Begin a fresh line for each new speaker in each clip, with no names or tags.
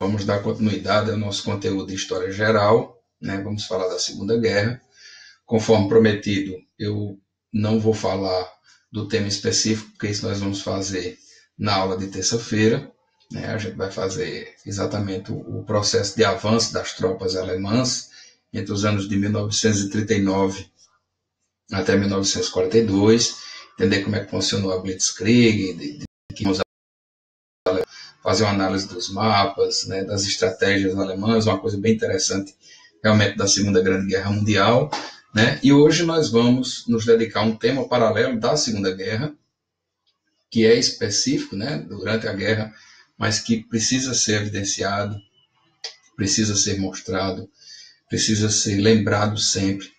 Vamos dar continuidade ao nosso conteúdo de História Geral, né? Vamos falar da Segunda Guerra. Conforme prometido, eu não vou falar do tema específico, porque isso nós vamos fazer na aula de terça-feira, né? A gente vai fazer exatamente o processo de avanço das tropas alemãs entre os anos de 1939 até 1942, entender como é que funcionou a Blitzkrieg, fazer uma análise dos mapas, né, das estratégias alemãs, uma coisa bem interessante realmente da Segunda Grande Guerra Mundial, né? E hoje nós vamos nos dedicar a um tema paralelo da Segunda Guerra, que é específico, né, durante a guerra, mas que precisa ser evidenciado, precisa ser mostrado, precisa ser lembrado sempre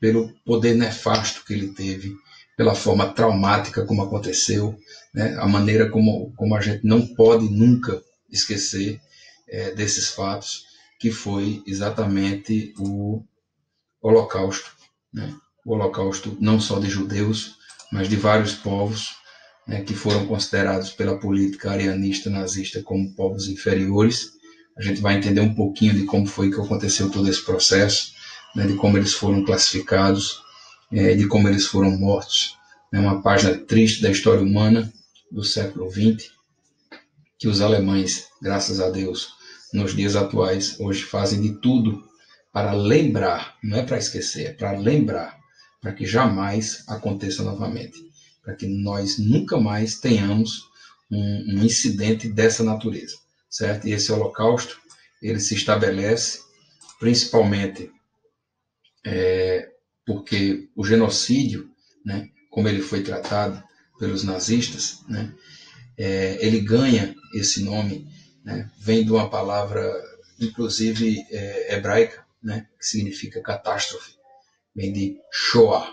pelo poder nefasto que ele teve, pela forma traumática como aconteceu, né, a maneira como a gente não pode nunca esquecer desses fatos, que foi exatamente o Holocausto, né? O Holocausto não só de judeus, mas de vários povos, né, que foram considerados pela política arianista nazista como povos inferiores. A gente vai entender um pouquinho de como foi que aconteceu todo esse processo, né, de como eles foram classificados, de como eles foram mortos. É uma página triste da história humana do século XX, que os alemães, graças a Deus, nos dias atuais, hoje fazem de tudo para lembrar, não é para esquecer, é para lembrar, para que jamais aconteça novamente, para que nós nunca mais tenhamos um incidente dessa natureza, certo? E esse Holocausto, ele se estabelece principalmente porque o genocídio, né, como ele foi tratado pelos nazistas, né, ele ganha esse nome, né, vem de uma palavra, inclusive hebraica, né, que significa catástrofe, vem de Shoah,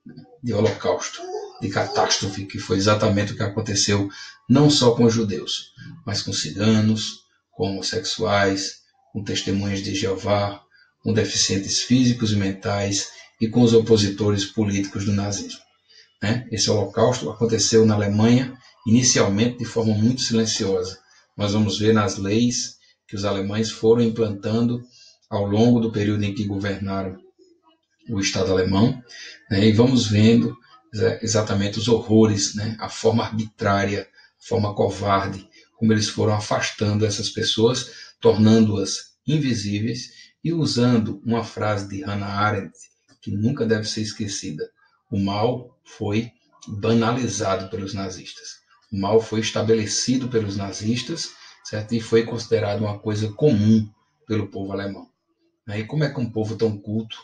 né, de holocausto, de catástrofe, que foi exatamente o que aconteceu não só com os judeus, mas com ciganos, com homossexuais, com testemunhas de Jeová, com deficientes físicos e mentais e com os opositores políticos do nazismo, né? Esse holocausto aconteceu na Alemanha inicialmente de forma muito silenciosa. Nós vamos ver nas leis que os alemães foram implantando ao longo do período em que governaram o Estado alemão, né? E vamos vendo exatamente os horrores, né? A forma arbitrária, a forma covarde, como eles foram afastando essas pessoas, tornando-as invisíveis e usando uma frase de Hannah Arendt, que nunca deve ser esquecida: o mal foi banalizado pelos nazistas. O mal foi estabelecido pelos nazistas, certo? E foi considerado uma coisa comum pelo povo alemão. E como é que um povo tão culto,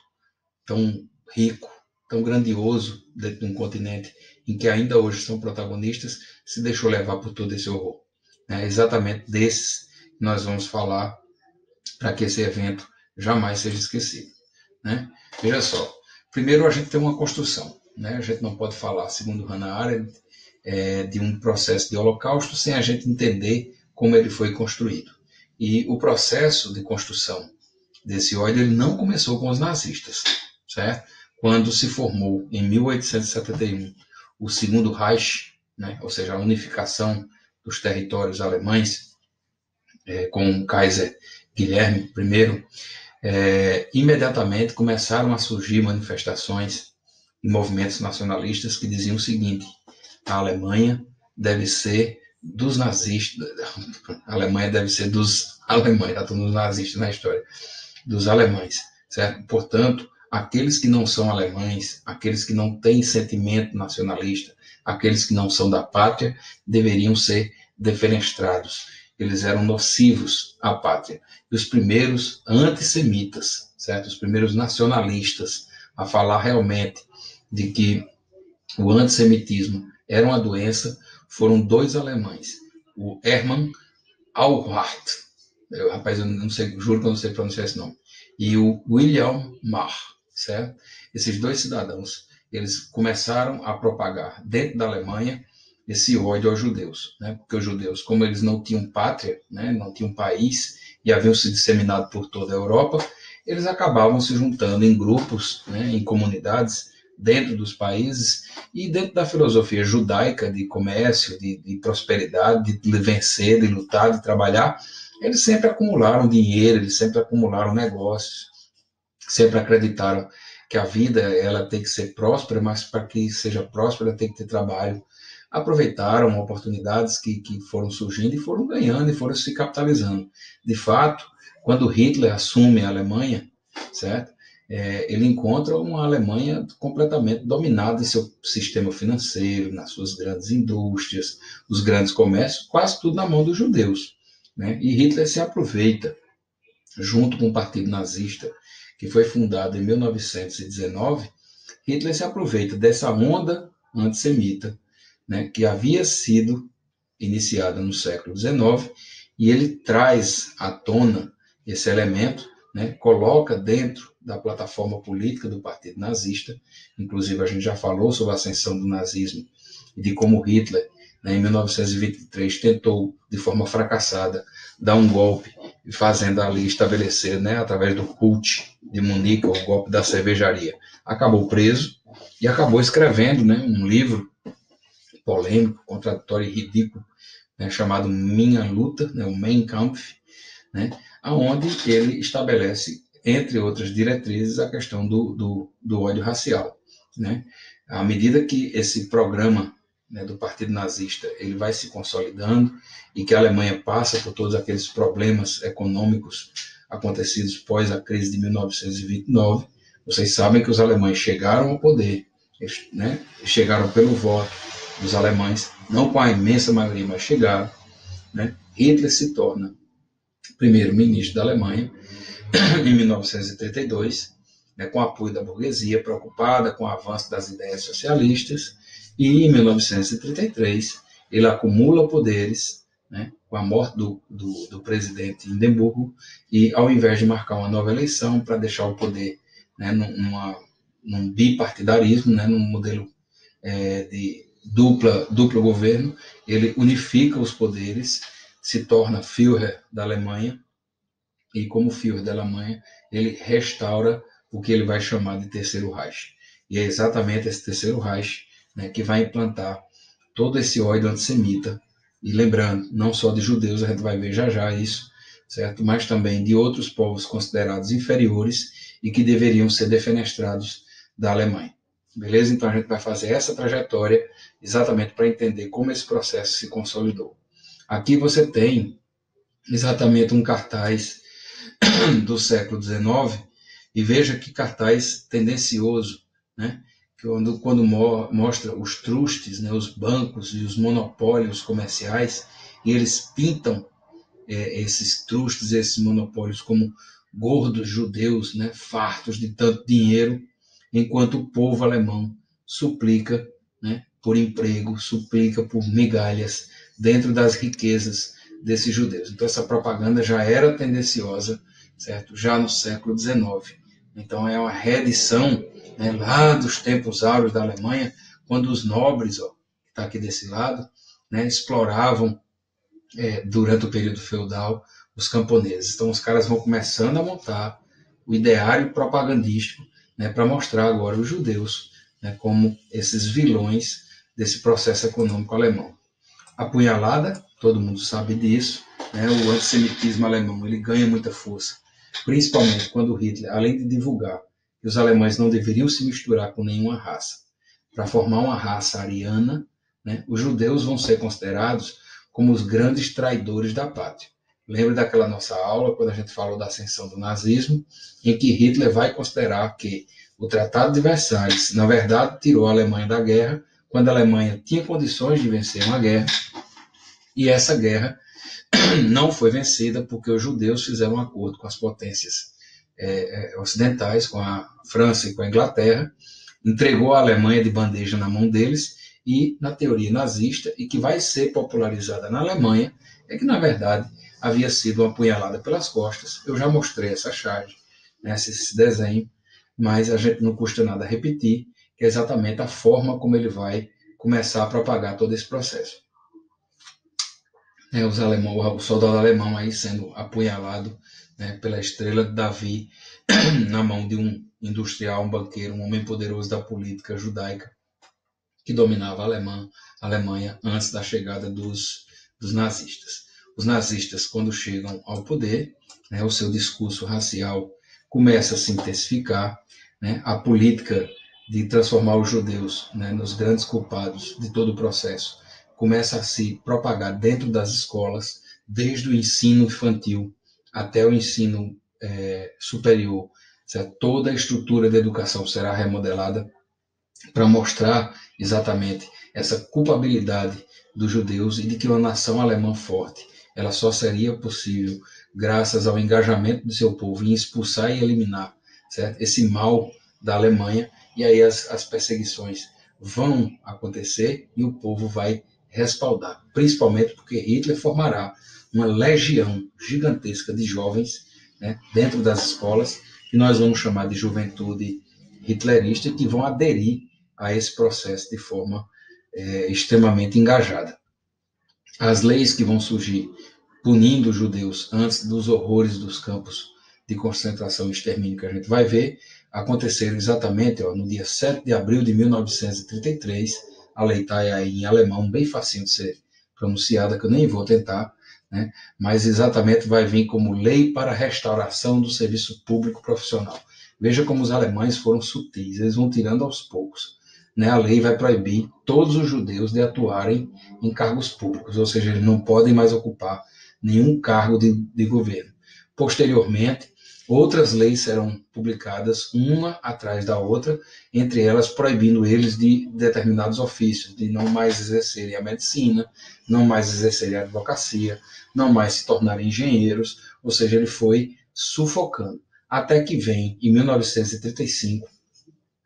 tão rico, tão grandioso dentro de um continente em que ainda hoje são protagonistas, se deixou levar por todo esse horror? É exatamente desses que nós vamos falar para que esse evento jamais seja esquecido, né? Veja só, primeiro a gente tem uma construção, né? A gente não pode falar, segundo Hannah Arendt, de um processo de holocausto sem a gente entender como ele foi construído. E o processo de construção desse ódio, ele não começou com os nazistas, certo? Quando se formou, em 1871, o Segundo Reich, né? Ou seja, a unificação dos territórios alemães, com o Kaiser Guilherme I, imediatamente começaram a surgir manifestações e movimentos nacionalistas que diziam o seguinte: a Alemanha deve ser dos nazistas, a Alemanha deve ser dos alemães, já estou nos nazistas na história, dos alemães, certo? Portanto, aqueles que não são alemães, aqueles que não têm sentimento nacionalista, aqueles que não são da pátria, deveriam ser defenestrados. Eles eram nocivos à pátria. E os primeiros antissemitas, certo? Os primeiros nacionalistas a falar realmente de que o antissemitismo era uma doença foram dois alemães, o Hermann Auwart, rapaz, eu não sei, juro que eu não sei pronunciar esse nome, e o William Marr, certo? Esses dois cidadãos, eles começaram a propagar dentro da Alemanha esse ódio aos judeus, né? Porque os judeus, como eles não tinham pátria, né? Não tinham país e haviam se disseminado por toda a Europa, eles acabavam se juntando em grupos, né? Em comunidades dentro dos países e dentro da filosofia judaica de comércio, de prosperidade, de vencer, de lutar, de trabalhar. Eles sempre acumularam dinheiro, eles sempre acumularam negócios, sempre acreditaram que a vida ela tem que ser próspera, mas para que seja próspera tem que ter trabalho. Aproveitaram oportunidades que foram surgindo e foram ganhando e foram se capitalizando. De fato, quando Hitler assume a Alemanha, certo? Ele encontra uma Alemanha completamente dominada em seu sistema financeiro, nas suas grandes indústrias, os grandes comércios, quase tudo na mão dos judeus, né? E Hitler se aproveita, junto com o Partido Nazista, que foi fundado em 1919, Hitler se aproveita dessa onda antissemita, né, que havia sido iniciada no século XIX, e ele traz à tona esse elemento, né, coloca dentro da plataforma política do Partido Nazista. Inclusive, a gente já falou sobre a ascensão do nazismo e de como Hitler, né, em 1923, tentou, de forma fracassada, dar um golpe, fazendo ali estabelecer, né, através do Putsch de Munique, o golpe da cervejaria. Acabou preso e acabou escrevendo, né, um livro polêmico, contraditório e ridículo, né, chamado Minha Luta, né, o Mein Kampf, né, onde ele estabelece, entre outras diretrizes, a questão do ódio racial. Né. À medida que esse programa, né, do Partido Nazista ele vai se consolidando e que a Alemanha passa por todos aqueles problemas econômicos acontecidos pós a crise de 1929, vocês sabem que os alemães chegaram ao poder, né, chegaram pelo voto dos alemães, não com a imensa maioria, mas chegaram. Né? Hitler se torna primeiro-ministro da Alemanha em 1932, né, com apoio da burguesia, preocupada com o avanço das ideias socialistas, e em 1933 ele acumula poderes, né, com a morte do presidente Hindenburgo, e ao invés de marcar uma nova eleição para deixar o poder, né, num bipartidarismo, né, num modelo de duplo governo, ele unifica os poderes, se torna Führer da Alemanha, e como Führer da Alemanha, ele restaura o que ele vai chamar de Terceiro Reich. E é exatamente esse Terceiro Reich, né, que vai implantar todo esse ódio antissemita, e lembrando, não só de judeus, a gente vai ver já já isso, certo? Mas também de outros povos considerados inferiores e que deveriam ser defenestrados da Alemanha. Beleza? Então a gente vai fazer essa trajetória exatamente para entender como esse processo se consolidou. Aqui você tem exatamente um cartaz do século XIX, e veja que cartaz tendencioso, né? Quando mostra os trustes, né, os bancos e os monopólios comerciais, e eles pintam esses trustes, esses monopólios como gordos judeus, né, fartos de tanto dinheiro, enquanto o povo alemão suplica, né, por emprego, suplica por migalhas dentro das riquezas desses judeus. Então essa propaganda já era tendenciosa, certo? Já no século XIX. Então é uma reedição, né, lá dos tempos áureos da Alemanha, quando os nobres, ó, que está aqui desse lado, né, exploravam durante o período feudal os camponeses. Então os caras vão começando a montar o ideário propagandístico, né, para mostrar agora os judeus, né, como esses vilões desse processo econômico alemão. A punhalada, todo mundo sabe disso, né, o antissemitismo alemão ele ganha muita força, principalmente quando Hitler, além de divulgar que os alemães não deveriam se misturar com nenhuma raça, para formar uma raça ariana, né, os judeus vão ser considerados como os grandes traidores da pátria. Lembra daquela nossa aula, quando a gente falou da ascensão do nazismo, em que Hitler vai considerar que o Tratado de Versalhes, na verdade, tirou a Alemanha da guerra, quando a Alemanha tinha condições de vencer uma guerra, e essa guerra não foi vencida porque os judeus fizeram um acordo com as potências ocidentais, com a França e com a Inglaterra, entregou a Alemanha de bandeja na mão deles, e na teoria nazista, e que vai ser popularizada na Alemanha, é que, na verdade, havia sido uma punhalada pelas costas. Eu já mostrei essa charge, né, esse desenho, mas a gente não custa nada repetir, que é exatamente a forma como ele vai começar a propagar todo esse processo. O soldado alemão aí sendo apunhalado, né, pela estrela de Davi na mão de um industrial, um banqueiro, um homem poderoso da política judaica que dominava a Alemanha antes da chegada dos nazistas. os nazistas, quando chegam ao poder, né, o seu discurso racial começa a se intensificar, né, a política de transformar os judeus, né, nos grandes culpados de todo o processo começa a se propagar dentro das escolas, desde o ensino infantil até o ensino superior. Certo? Toda a estrutura de educação será remodelada para mostrar exatamente essa culpabilidade dos judeus e de que uma nação alemã forte ela só seria possível graças ao engajamento do seu povo em expulsar e eliminar, certo? Esse mal da Alemanha, e aí as perseguições vão acontecer e o povo vai respaldar, principalmente porque Hitler formará uma legião gigantesca de jovens, né, dentro das escolas, que nós vamos chamar de juventude hitlerista, que vão aderir a esse processo de forma extremamente engajada. As leis que vão surgir punindo os judeus antes dos horrores dos campos de concentração e extermínio que a gente vai ver, aconteceram exatamente no dia 7 de abril de 1933. A lei está aí em alemão, bem facinho de ser pronunciada, que eu nem vou tentar, né? Mas exatamente vai vir como Lei para a Restauração do Serviço Público Profissional. Veja como os alemães foram sutis, eles vão tirando aos poucos. Né? A lei vai proibir todos os judeus de atuarem em cargos públicos, ou seja, eles não podem mais ocupar nenhum cargo de governo. Posteriormente, outras leis serão publicadas, uma atrás da outra, entre elas proibindo eles de determinados ofícios, de não mais exercerem a medicina, não mais exercerem a advocacia, não mais se tornarem engenheiros, ou seja, ele foi sufocando. Até que vem, em 1935,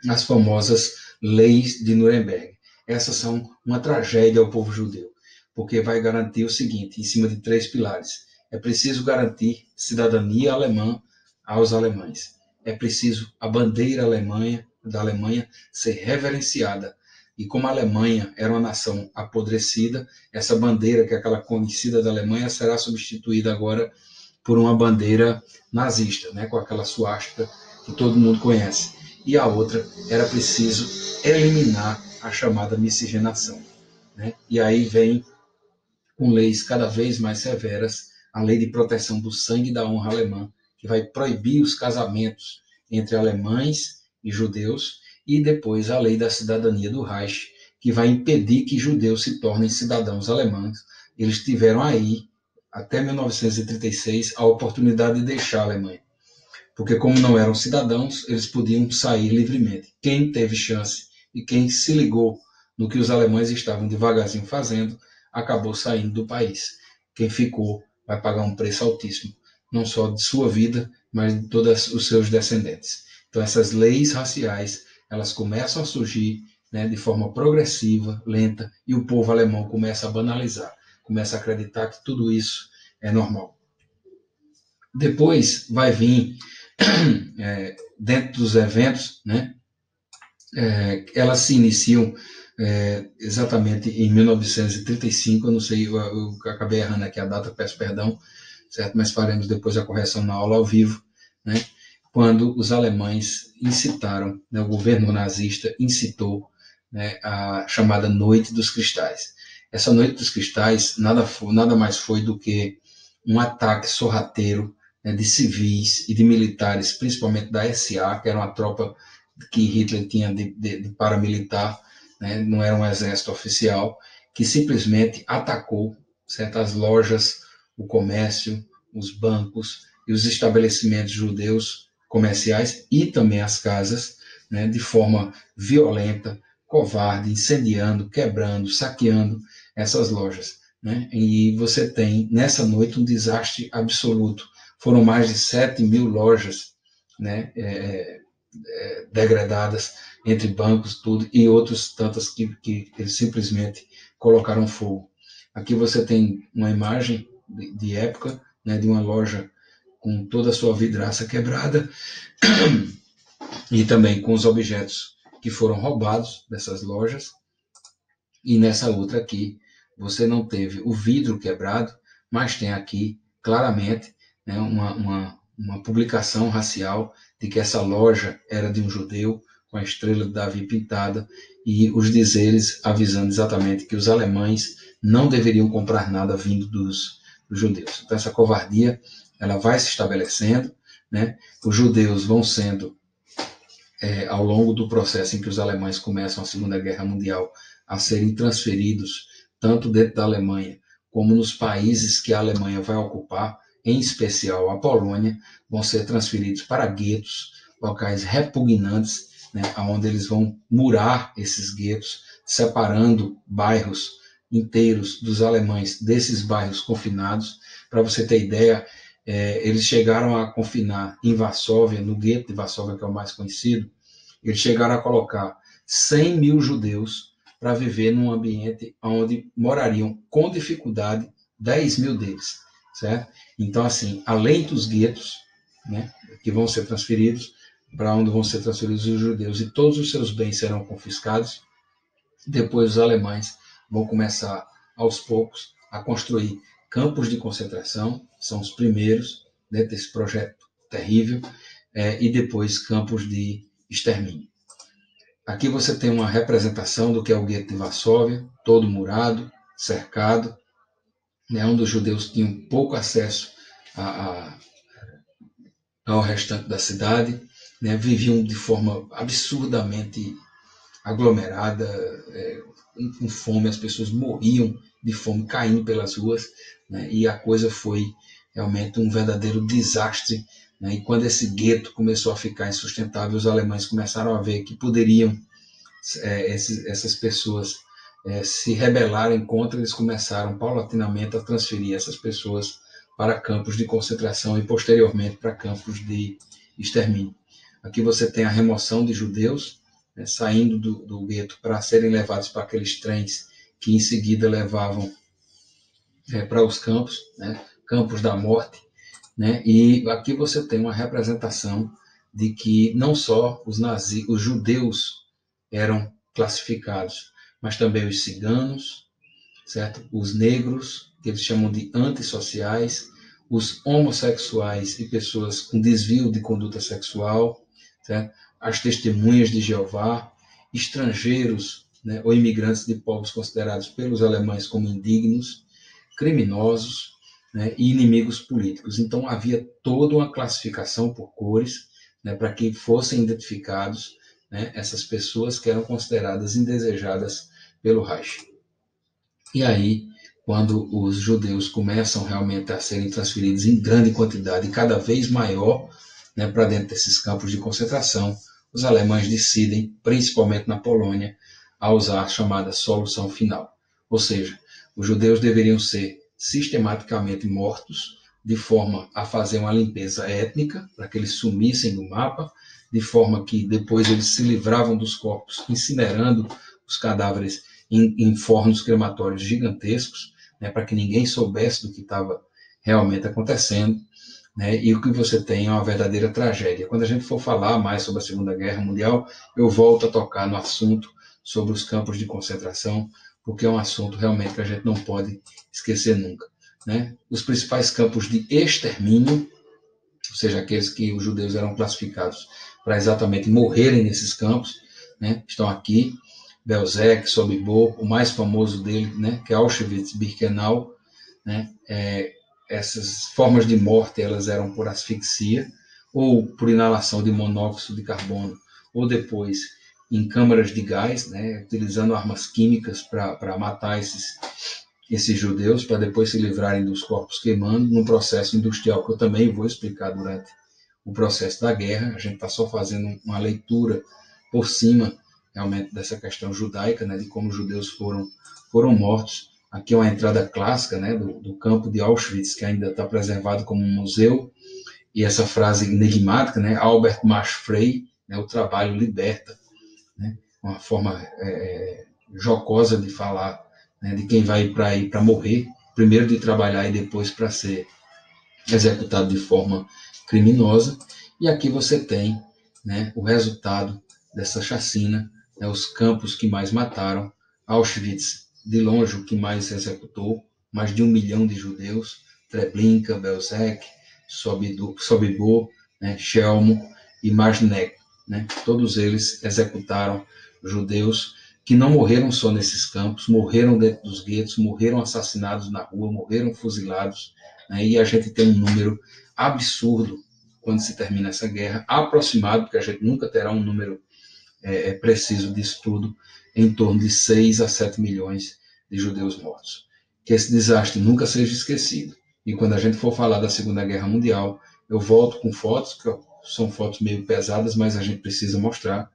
as famosas leis de Nuremberg. Essas são uma tragédia ao povo judeu, porque vai garantir o seguinte, em cima de 3 pilares. É preciso garantir cidadania alemã aos alemães. É preciso a bandeira da Alemanha ser reverenciada. E como a Alemanha era uma nação apodrecida, essa bandeira, que é aquela conhecida da Alemanha, será substituída agora por uma bandeira nazista, né, com aquela suástica que todo mundo conhece. E a outra, era preciso eliminar a chamada miscigenação. Né? E aí vem, com leis cada vez mais severas, a lei de proteção do sangue e da honra alemã, que vai proibir os casamentos entre alemães e judeus, e depois a lei da cidadania do Reich, que vai impedir que judeus se tornem cidadãos alemães. Eles tiveram aí, até 1936, a oportunidade de deixar a Alemanha. Porque como não eram cidadãos, eles podiam sair livremente. Quem teve chance e quem se ligou no que os alemães estavam devagarzinho fazendo, acabou saindo do país. Quem ficou vai pagar um preço altíssimo, não só de sua vida, mas de todos os seus descendentes. Então essas leis raciais, elas começam a surgir, né, de forma progressiva, lenta, e o povo alemão começa a banalizar, começa a acreditar que tudo isso é normal. Depois vai vir, dentro dos eventos, né, elas se iniciam exatamente em 1935, eu não sei, eu acabei errando aqui a data, peço perdão, certo? Mas faremos depois a correção na aula ao vivo, né? Quando os alemães incitaram, né, o governo nazista incitou, né, a chamada Noite dos Cristais. Essa Noite dos Cristais nada mais foi do que um ataque sorrateiro, né, de civis e de militares, principalmente da SA, que era uma tropa que Hitler tinha de paramilitar, né, não era um exército oficial, que simplesmente atacou certas lojas, o comércio, os bancos e os estabelecimentos judeus comerciais e também as casas, né, de forma violenta, covarde, incendiando, quebrando, saqueando essas lojas. Né? E você tem, nessa noite, um desastre absoluto. Foram mais de 7.000 lojas, né, degradadas, entre bancos, tudo, e outros tantas que eles simplesmente colocaram fogo. Aqui você tem uma imagem de época, né, de uma loja com toda a sua vidraça quebrada e também com os objetos que foram roubados dessas lojas. E nessa outra aqui, você não teve o vidro quebrado, mas tem aqui claramente, né, uma publicação racial de que essa loja era de um judeu, com a estrela de Davi pintada, e os dizeres avisando exatamente que os alemães não deveriam comprar nada vindo dos judeus. Então essa covardia ela vai se estabelecendo, né? Os judeus vão sendo, ao longo do processo em que os alemães começam a Segunda Guerra Mundial, a serem transferidos tanto dentro da Alemanha como nos países que a Alemanha vai ocupar, em especial a Polônia, vão ser transferidos para guetos, locais repugnantes, né, onde eles vão murar esses guetos, separando bairros inteiros dos alemães desses bairros confinados. Para você ter ideia, eles chegaram a confinar em Varsóvia, no gueto de Varsóvia, que é o mais conhecido, eles chegaram a colocar 100 mil judeus para viver num ambiente onde morariam com dificuldade 10 mil deles, certo? Então, assim, além dos guetos, né, que vão ser transferidos, para onde vão ser transferidos os judeus, e todos os seus bens serão confiscados, depois os alemães vão começar, aos poucos, a construir campos de concentração, são os primeiros dentro desse projeto terrível, e depois campos de extermínio. Aqui você tem uma representação do que é o gueto de Varsóvia, todo murado, cercado, né, onde os judeus tinham pouco acesso ao restante da cidade, né, viviam de forma absurdamente aglomerada, com fome, as pessoas morriam de fome, caindo pelas ruas, né, e a coisa foi realmente um verdadeiro desastre, né, e quando esse gueto começou a ficar insustentável, os alemães começaram a ver que poderiam essas pessoas se rebelarem contra, eles começaram paulatinamente a transferir essas pessoas para campos de concentração e posteriormente para campos de extermínio. Aqui você tem a remoção de judeus, né, saindo do gueto para serem levados para aqueles trens que em seguida levavam para os campos, né, campos da morte, né, e aqui você tem uma representação de que não só os judeus eram classificados, mas também os ciganos, certo? Os negros, que eles chamam de antissociais, os homossexuais e pessoas com desvio de conduta sexual, certo? As testemunhas de Jeová, estrangeiros, né, ou imigrantes de povos considerados pelos alemães como indignos, criminosos, né, e inimigos políticos. Então havia toda uma classificação por cores, né, para que fossem identificados, né, essas pessoas que eram consideradas indesejadas pelo Reich. E aí, quando os judeus começam realmente a serem transferidos em grande quantidade, cada vez maior, né, para dentro desses campos de concentração, os alemães decidem, principalmente na Polônia, a usar a chamada solução final. Ou seja, os judeus deveriam ser sistematicamente mortos, de forma a fazer uma limpeza étnica, para que eles sumissem do mapa, de forma que depois eles se livravam dos corpos, incinerando os cadáveres em fornos crematórios gigantescos, né, para que ninguém soubesse do que estava realmente acontecendo, né, e o que você tem é uma verdadeira tragédia. Quando a gente for falar mais sobre a Segunda Guerra Mundial, eu volto a tocar no assunto sobre os campos de concentração, porque é um assunto realmente que a gente não pode esquecer nunca, né? Os principais campos de extermínio, ou seja, aqueles que os judeus eram classificados para exatamente morrerem nesses campos, né, estão aqui: Belzec, Sobibor, o mais famoso dele, né, que é Auschwitz-Birkenau, né, essas formas de morte elas eram por asfixia ou por inalação de monóxido de carbono, ou depois em câmaras de gás, né, utilizando armas químicas para matar esses judeus, para depois se livrarem dos corpos queimando, num processo industrial que eu também vou explicar durante o processo da guerra. A gente está só fazendo uma leitura por cima realmente dessa questão judaica, né, de como os judeus foram mortos. Aqui é uma entrada clássica, né, do campo de Auschwitz, que ainda está preservado como um museu, e essa frase enigmática, né, Albert Marsh Frey, né, o trabalho liberta, né, uma forma jocosa de falar, né, de quem vai para morrer, primeiro de trabalhar e depois para ser executado de forma criminosa. E aqui você tem, né, o resultado dessa chacina, né, os campos que mais mataram. Auschwitz, de longe, o que mais executou, mais de 1 milhão de judeus: Treblinka, Belzec, Sobibor, né, Chelmo e Majdanek, né, todos eles executaram judeus que não morreram só nesses campos, morreram dentro dos guetos, morreram assassinados na rua, morreram fuzilados, né? E a gente tem um número absurdo quando se termina essa guerra, aproximado, porque a gente nunca terá um número preciso disso tudo, em torno de 6 a 7 milhões de judeus mortos. Que esse desastre nunca seja esquecido. E quando a gente for falar da Segunda Guerra Mundial, eu volto com fotos, que são fotos meio pesadas, mas a gente precisa mostrar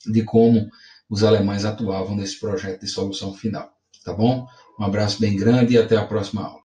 de como os alemães atuavam nesse projeto de solução final. Tá bom? Um abraço bem grande e até a próxima aula.